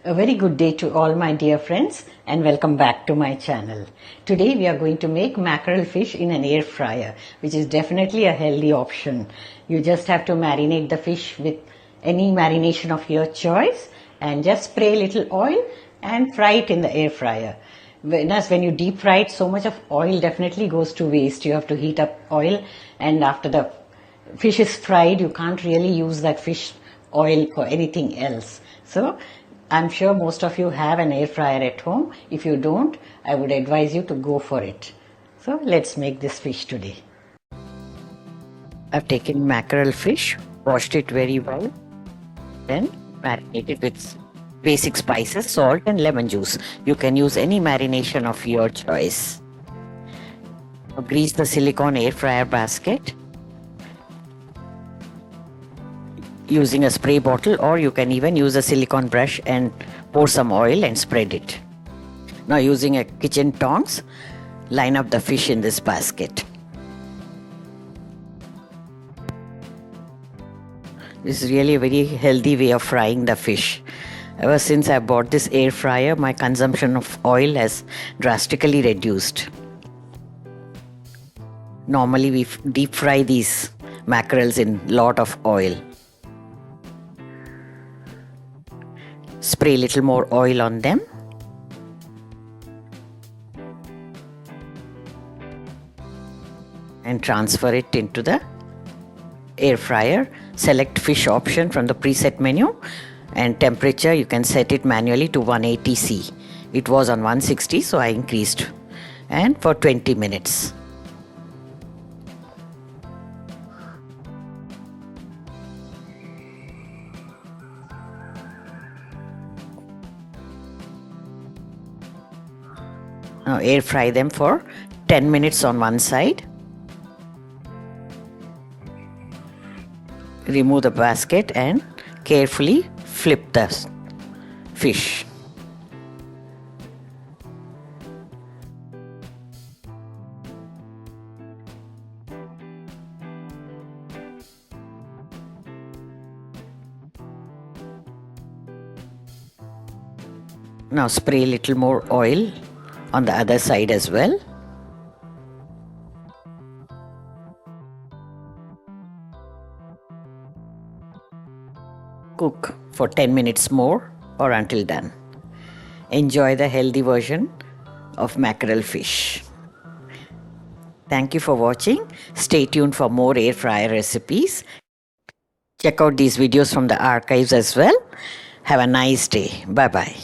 A very good day to all my dear friends and welcome back to my channel. Today we are going to make mackerel fish in an air fryer, which is definitely a healthy option. You just have to marinate the fish with any marination of your choice and just spray a little oil and fry it in the air fryer. Whereas when you deep fry it, so much of oil definitely goes to waste. You have to heat up oil, and after the fish is fried, you can't really use that fish oil for anything else. So I'm sure most of you have an air fryer at home. If you don't, I would advise you to go for it. So let's make this fish today. I've taken mackerel fish, washed it very well, then marinated with basic spices, salt and lemon juice. You can use any marination of your choice. Now, grease the silicone air fryer basket using a spray bottle, or you can even use a silicone brush and pour some oil and spread it. Now, using a kitchen tongs, line up the fish in this basket. This is really a very healthy way of frying the fish. Ever since I bought this air fryer, my consumption of oil has drastically reduced. Normally we deep fry these mackerels in lot of oil. Spray a little more oil on them. And transfer it into the air fryer. Select fish option from the preset menu, and temperature you can set it manually to 180 C. It was on 160, so I increased, and for 20 minutes. Now air fry them for 10 minutes on one side. Remove the basket and carefully flip the fish. Now spray a little more oil on the other side as well. Cook for 10 minutes more or until done. Enjoy the healthy version of mackerel fish. Thank you for watching. Stay tuned for more air fryer recipes. Check out these videos from the archives as well. Have a nice day. Bye bye.